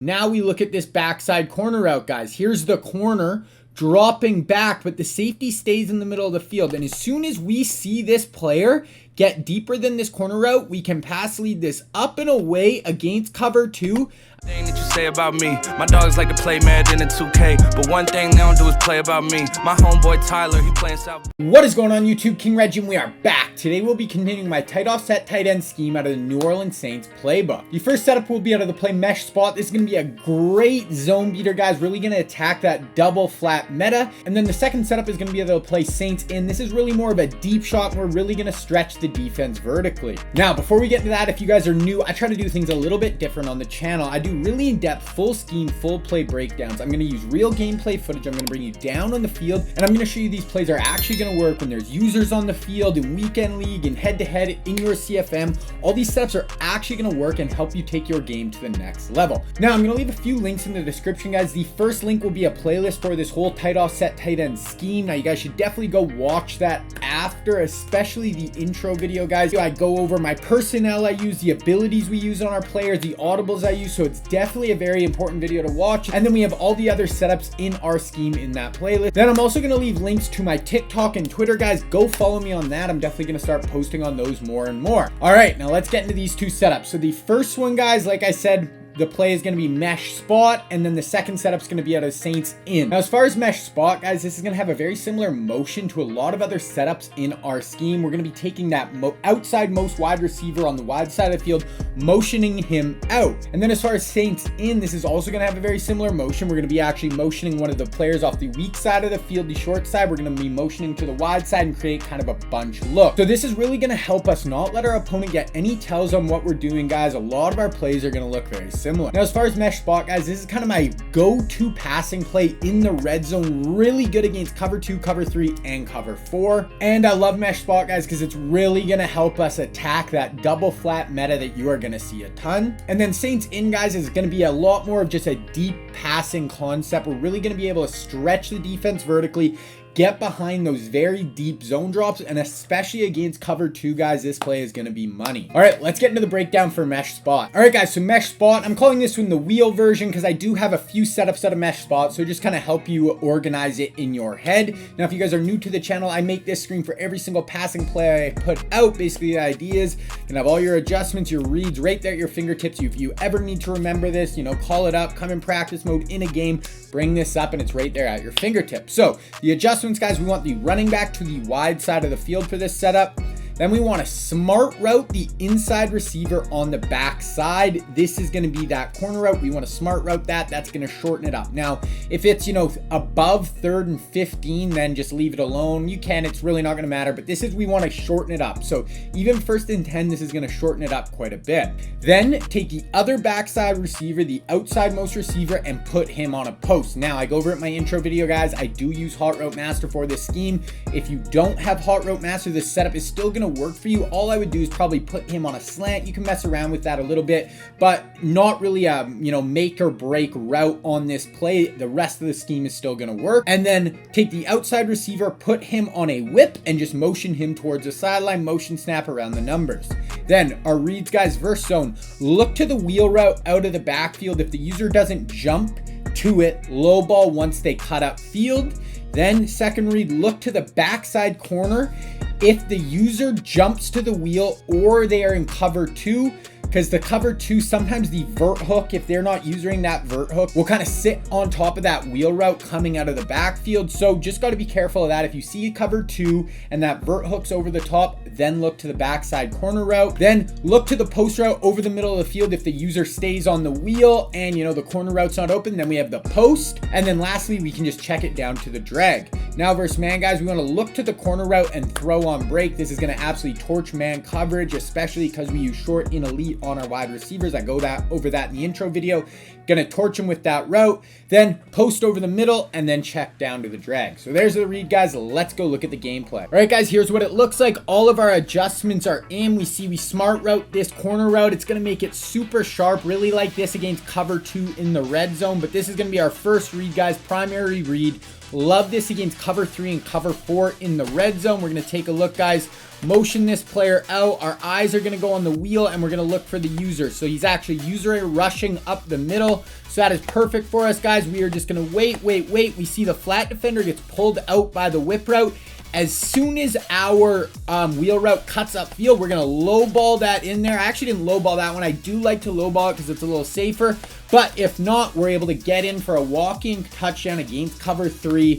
Now we look at this backside corner route, guys. Here's the corner dropping back, but the safety stays in the middle of the field. And as soon as we see this player get deeper than this corner route, we can pass lead this up and away against cover 2. Thing that you say about me, my dogs like to play Madden in 2K, but one thing they don't do is play about me. My homeboy Tyler, he playing South. What is going on YouTube? King Reggie, and we are back. Today we'll be continuing my tight offset tight end scheme out of the New Orleans Saints playbook. The first setup will be out of the play mesh spot. This is going to be a great zone beater, guys. Really going to attack that double flat meta. And then the second setup is going to be able to play Saints in. This is really more of a deep shot, and we're really going to stretch the defense vertically. Now, before we get into that, if you guys are new, I try to do things a little bit different on the channel. I do really in-depth, full scheme, full play breakdowns. I'm going to use real gameplay footage. I'm going to bring you down on the field, and I'm going to show you these plays are actually going to work when there's users on the field, in weekend league, in head-to-head, in your CFM. All these steps are actually going to work and help you take your game to the next level. Now, I'm going to leave a few links in the description, guys. The first link will be a playlist for this whole tight offset tight end scheme. Now, you guys should definitely go watch that after, especially the intro video, guys. I go over my personnel I use, the abilities we use on our players, the audibles I use, so it's definitely a very important video to watch. And then we have all the other setups in our scheme in that playlist. Then I'm also going to leave links to my TikTok and Twitter, guys. Go follow me on that. I'm definitely going to start posting on those more and more. All right, now let's get into these two setups. So the first one, guys, like I said, the play is going to be mesh spot, and then the second setup is going to be out of Saints in. Now, as far as mesh spot, guys, this is going to have a very similar motion to a lot of other setups in our scheme. We're going to be taking that outside most wide receiver on the wide side of the field, motioning him out. And then as far as Saints in, this is also going to have a very similar motion. We're going to be actually motioning one of the players off the weak side of the field, the short side. We're going to be motioning to the wide side and create kind of a bunch look. So this is really going to help us not let our opponent get any tells on what we're doing, guys. A lot of our plays are going to look very similar. Now, as far as mesh spot, guys, this is kind of my go-to passing play in the red zone. Really good against cover 2, cover 3, and cover 4. And I love mesh spot, guys, because it's really going to help us attack that double flat meta that you are going to see a ton. And then Saints in, guys, is going to be a lot more of just a deep passing concept. We're really going to be able to stretch the defense vertically, get behind those very deep zone drops, and especially against cover 2, guys, this play is going to be money. All right, let's get into the breakdown for mesh spot. All right, guys, so mesh spot, I'm calling this one the wheel version because I do have a few setups out of mesh spot, so just kind of help you organize it in your head. Now, if you guys are new to the channel, I make this screen for every single passing play I put out. Basically, the idea is you can have all your adjustments, your reads right there at your fingertips. If you ever need to remember this, call it up, come in practice mode in a game, bring this up, and it's right there at your fingertips. So the adjustments, guys, we want the running back to the wide side of the field for this setup. Then we want to smart route the inside receiver on the back side. This is going to be that corner route. We want to smart route that. That's going to shorten it up. Now, if it's, above 3rd and 15, then just leave it alone. You can. It's really not going to matter. But this is, we want to shorten it up. So even 1st and 10, this is going to shorten it up quite a bit. Then take the other backside receiver, the outside most receiver, and put him on a post. Now, I go over it in my intro video, guys. I do use Hot Route Master for this scheme. If you don't have Hot Route Master, this setup is still going to work for you. All I would do is probably put him on a slant. You can mess around with that a little bit, but not really a make or break route on this play. The rest of the scheme is still going to work. And then take the outside receiver, put him on a whip, and just motion him towards the sideline, motion snap around the numbers. Then our reads, guys, verse zone. Look to the wheel route out of the backfield. If the user doesn't jump to it, low ball once they cut up field. Then second read, look to the backside corner. If the user jumps to the wheel or they are in cover 2, because the cover 2, sometimes the vert hook, if they're not using that vert hook, will kind of sit on top of that wheel route coming out of the backfield. So just got to be careful of that. If you see cover 2 and that vert hook's over the top, then look to the backside corner route. Then look to the post route over the middle of the field. If the user stays on the wheel and the corner route's not open, then we have the post. And then lastly, we can just check it down to the drag. Now versus man, guys, we want to look to the corner route and throw on break. This is going to absolutely torch man coverage, especially because we use short in elite on our wide receivers. I go over that in the intro video. Gonna torch him with that route, then post over the middle, and then check down to the drag. So there's the read, guys. Let's go look at the gameplay. All right, guys, here's what it looks like. All of our adjustments are in. We smart route this corner route. It's gonna make it super sharp, really like this against cover 2 in the red zone. But this is gonna be our first read, guys. Primary read Love this against cover 3 and cover 4 in the red zone. We're going to take a look, guys. Motion this player out. Our eyes are going to go on the wheel, and we're going to look for the user. So he's actually user rushing up the middle. So that is perfect for us, guys. We are just going to wait. We see the flat defender gets pulled out by the whip route. As soon as our wheel route cuts upfield, we're going to low ball that in there. I actually didn't low ball that one. I do like to low ball it because it's a little safer. But if not, we're able to get in for a walking touchdown against cover 3,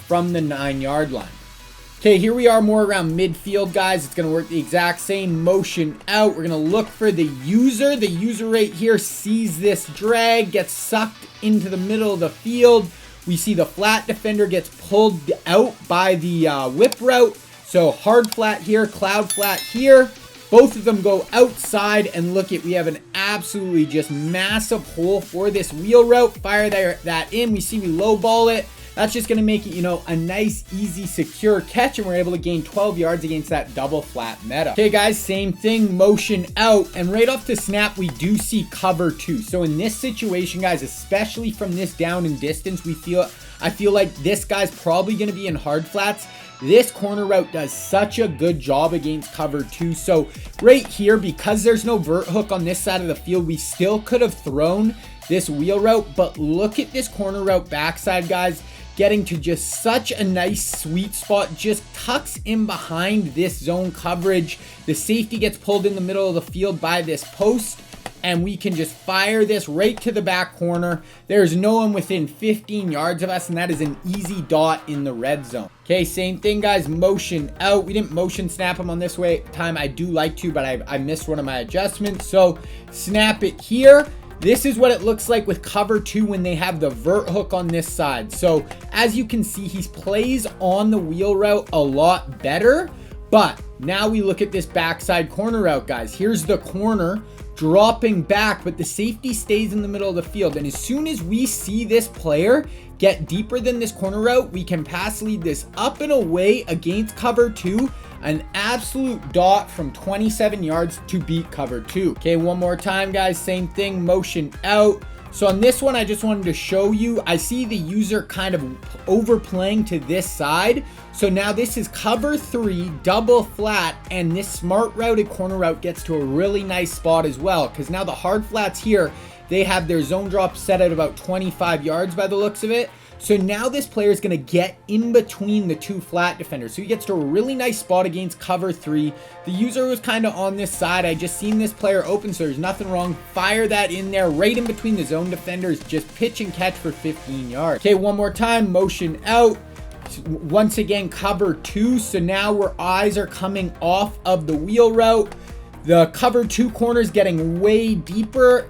from the 9-yard line. Okay, here we are more around midfield, guys. It's going to work the exact same motion out. We're going to look for the user. The user right here sees this drag, gets sucked into the middle of the field. We see the flat defender gets pulled out by the whip route. So hard flat here, cloud flat here. Both of them go outside, and look at, we have an absolutely just massive hole for this wheel route. Fire that in. We see we low ball it. That's just going to make it, a nice, easy, secure catch, and we're able to gain 12 yards against that double flat meta. Okay, guys, same thing, motion out, and right off the snap, we do see cover 2. So in this situation, guys, especially from this down and distance, I feel like this guy's probably going to be in hard flats. This corner route does such a good job against cover 2. So right here, because there's no vert hook on this side of the field, we still could have thrown this wheel route, but look at this corner route backside, guys. Getting to just such a nice sweet spot, just tucks in behind this zone coverage. The safety gets pulled in the middle of the field by this post, and we can just fire this right to the back corner. There's no one within 15 yards of us, and that is an easy dot in the red zone. Okay, same thing, guys, motion out. We didn't motion snap him on this time. I do like to, but I missed one of my adjustments. So snap it here. This is what it looks like with cover 2 when they have the vert hook on this side. So as you can see, he plays on the wheel route a lot better. But now we look at this backside corner route, guys. Here's the corner dropping back, but the safety stays in the middle of the field. And as soon as we see this player get deeper than this corner route, we can pass lead this up and away against cover 2. An absolute dot from 27 yards to beat cover 2. Okay, one more time, guys. Same thing, motion out. So on this one, I just wanted to show you, I see the user kind of overplaying to this side. So now this is cover 3, double flat, and this smart routed corner route gets to a really nice spot as well, because now the hard flats here, they have their zone drop set at about 25 yards by the looks of it. So now this player is going to get in between the two flat defenders. So he gets to a really nice spot against cover 3. The user was kind of on this side. I just seen this player open, so there's nothing wrong. Fire that in there right in between the zone defenders. Just pitch and catch for 15 yards. Okay, one more time. Motion out. Once again, cover 2. So now our eyes are coming off of the wheel route. The cover 2 corner is getting way deeper,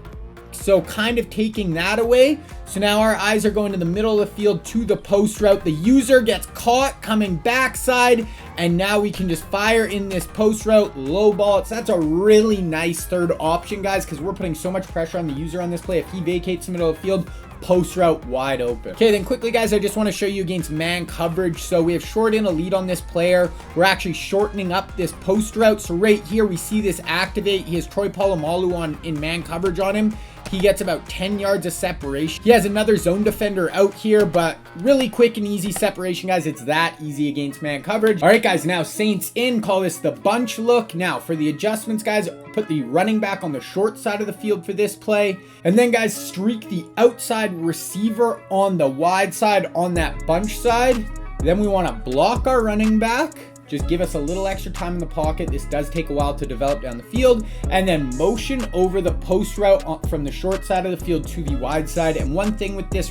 so kind of taking that away. So now our eyes are going to the middle of the field to the post route. The user gets caught coming backside, and now we can just fire in this post route, low ball. So that's a really nice third option, guys, because we're putting so much pressure on the user on this play. If he vacates the middle of the field, post route wide open. Okay, then quickly, guys, I just want to show you against man coverage. So we have short in a lead on this player. We're actually shortening up this post route. So right here, we see this activate. He has Troy Polamalu in man coverage on him. He gets about 10 yards of separation. He has another zone defender out here, but really quick and easy separation, guys. It's that easy against man coverage. All right, guys, now Saints in, call this the bunch look. Now for the adjustments, guys, put the running back on the short side of the field for this play. And then, guys, streak the outside receiver on the wide side on that bunch side. Then we want to block our running back. Just give us a little extra time in the pocket. This does take a while to develop down the field. And then motion over the post route from the short side of the field to the wide side. And one thing with this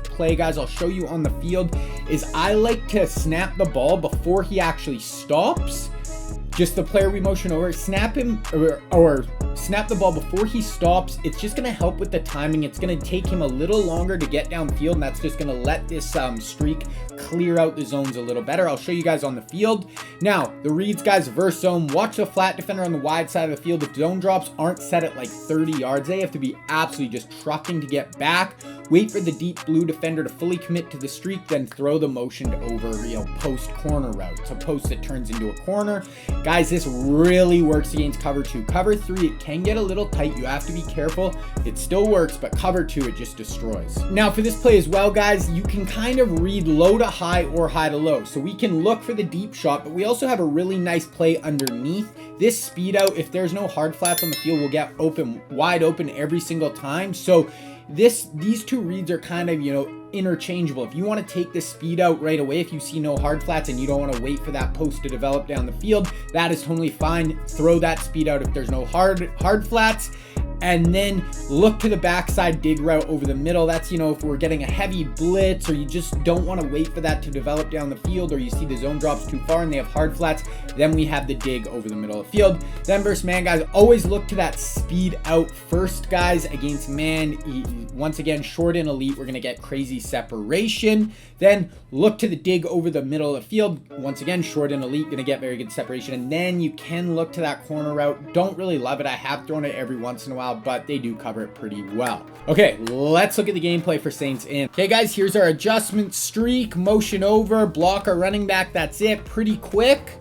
play, guys, I'll show you on the field, is I like to snap the ball before he actually stops. Just the player we motion over, snap him or snap the ball before he stops. It's just going to help with the timing. It's going to take him a little longer to get downfield, and that's just going to let this streak clear out the zones a little better. I'll show you guys on the field. Now, the reads, guys, verse zone. Watch the flat defender on the wide side of the field. If zone drops aren't set at like 30 yards, they have to be absolutely just trucking to get back. wait for the deep blue defender to fully commit to the streak, then throw the motioned over, post corner route. So post that turns into a corner. Guys, this really works against cover 2. Cover 3, it can get a little tight. You have to be careful. It still works, but cover 2, it just destroys. Now for this play as well, guys, you can kind of read low to high or high to low. So we can look for the deep shot, but we also have a really nice play underneath. This speed out, if there's no hard flats on the field, will get wide open every single time. So these two reads are kind of, interchangeable. If you want to take this speed out right away, if you see no hard flats and you don't want to wait for that post to develop down the field, that is totally fine. Throw that speed out if there's no hard flats. And then look to the backside dig route over the middle. That's, if we're getting a heavy blitz, or you just don't want to wait for that to develop down the field, or you see the zone drops too far and they have hard flats, then we have the dig over the middle of the field. Then versus man, guys, always look to that speed out first, guys. Against man, once again, short and elite, we're going to get crazy separation. Then look to the dig over the middle of the field. Once again, short and elite, going to get very good separation. And then you can look to that corner route. Don't really love it. I have thrown it every once in a while, but they do cover it pretty well. Okay, let's look at the gameplay for Saints in. Okay, guys, here's our adjustment streak. Motion over, block our running back. That's it. Pretty quick.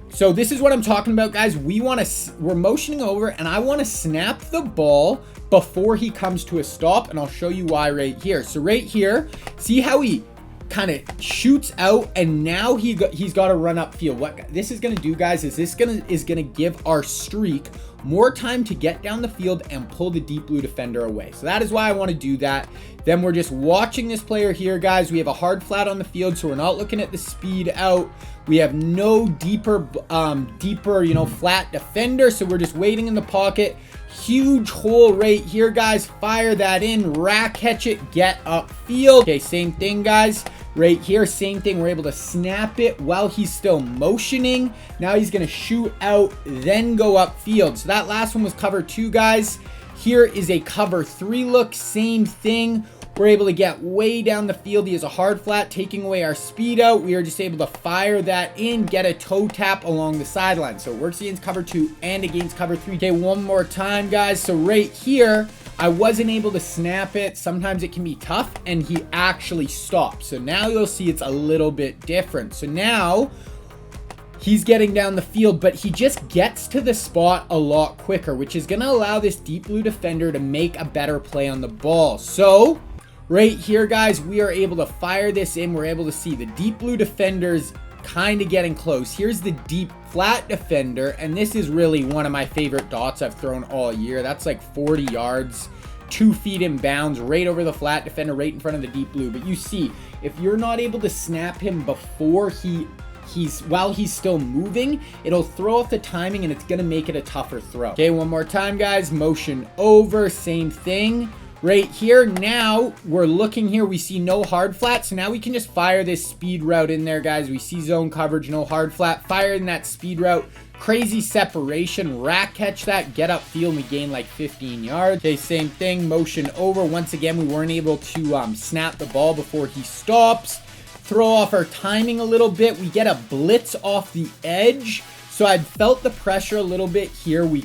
So this is what I'm talking about, guys. We're motioning over, and I want to snap the ball before he comes to a stop, and I'll show you why right here. So right here, see how he kind of shoots out, and now he's got to run upfield. What this is going to do, guys, is this is going to give our streak more time to get down the field and pull the deep blue defender away. So that is why I want to do that. Then we're just watching this player here, guys. We have a hard flat on the field, so we're not looking at the speed out. We have no deeper, flat defender, so we're just waiting in the pocket. Huge hole right here, guys. Fire that in, rack catch it, get upfield. Okay, same thing, guys. Right here, same thing. We're able to snap it while he's still motioning. Now he's going to shoot out, then go upfield. So that last one was cover 2, guys. Here is a cover 3 look, same thing. We're able to get way down the field. He has a hard flat, taking away our speed out. We are just able to fire that in, get a toe tap along the sideline. So it works against cover 2 and against cover 3. Okay, one more time, guys. So right here, I wasn't able to snap it. Sometimes it can be tough, and he actually stopped. So now you'll see it's a little bit different. So now he's getting down the field, but he just gets to the spot a lot quicker, which is going to allow this deep blue defender to make a better play on the ball. So right here, guys, we are able to fire this in. We're able to see the deep blue defenders kind of getting close. Here's the deep flat defender, and this is really one of my favorite dots I've thrown all year. That's like 40 yards, 2 feet in bounds, right over the flat defender, right in front of the deep blue. But you see, if you're not able to snap him before while he's still moving, it'll throw off the timing, and it's going to make it a tougher throw. Okay, one more time, guys. Motion over, same thing. Right here, now we're looking here, we see no hard flat, so now we can just fire this speed route in there, guys. We see zone coverage, no hard flat, fire in that speed route, crazy separation, rack catch that, get upfield, and we gain like 15 yards. Okay, same thing, motion over. Once again, we weren't able to snap the ball before he stops. Throw off our timing a little bit. We get a blitz off the edge. So I felt the pressure a little bit here. We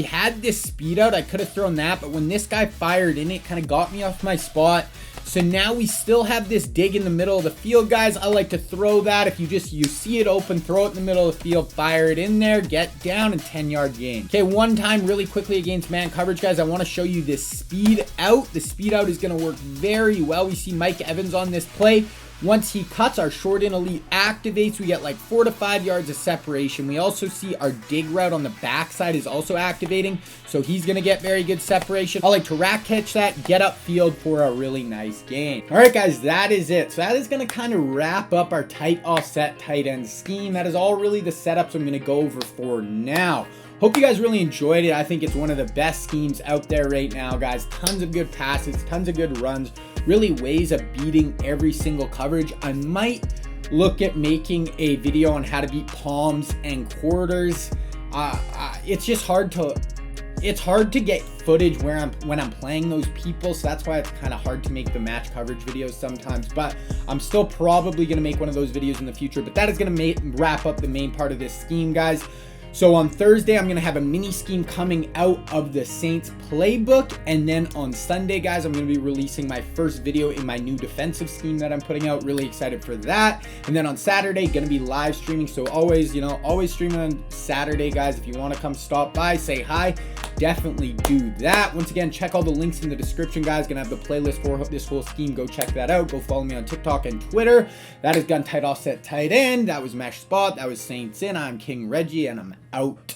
had this speed out. I could have thrown that, but when this guy fired in, it kind of got me off my spot. So now we still have this dig in the middle of the field, guys. I like to throw that. If you see it open, throw it in the middle of the field, fire it in there, get down, and 10-yard gain. Okay, one time really quickly against man coverage, guys, I want to show you this speed out. The speed out is going to work very well. We see Mike Evans on this play. Once he cuts, our short and elite activates. We get like 4 to 5 yards of separation. We also see our dig route on the backside is also activating, so he's going to get very good separation. I like to rack catch that, get upfield for a really nice gain. All right, guys, that is it. So that is going to kind of wrap up our tight offset tight end scheme. That is all really the setups I'm going to go over for now. Hope you guys really enjoyed it. I think it's one of the best schemes out there right now, guys. Tons of good passes, tons of good runs, really ways of beating every single coverage. I might look at making a video on how to beat palms and quarters. It's just hard to get footage when I'm playing those people, so that's why it's kind of hard to make the match coverage videos sometimes. But I'm still probably going to make one of those videos in the future. But that is going to wrap up the main part of this scheme, guys. So on Thursday, I'm going to have a mini scheme coming out of the Saints playbook. And then on Sunday, guys, I'm going to be releasing my first video in my new defensive scheme that I'm putting out. Really excited for that. And then on Saturday, going to be live streaming. So always, always streaming on Saturday, guys. If you want to come stop by, say hi, definitely do that. Once again, check all the links in the description, guys. Going to have the playlist for this whole scheme. Go check that out. Go follow me on TikTok and Twitter. That is Gun Tight Offset Tight End. That was Mesh Spot. That was Saints In. I'm King Reggie, and I'm out.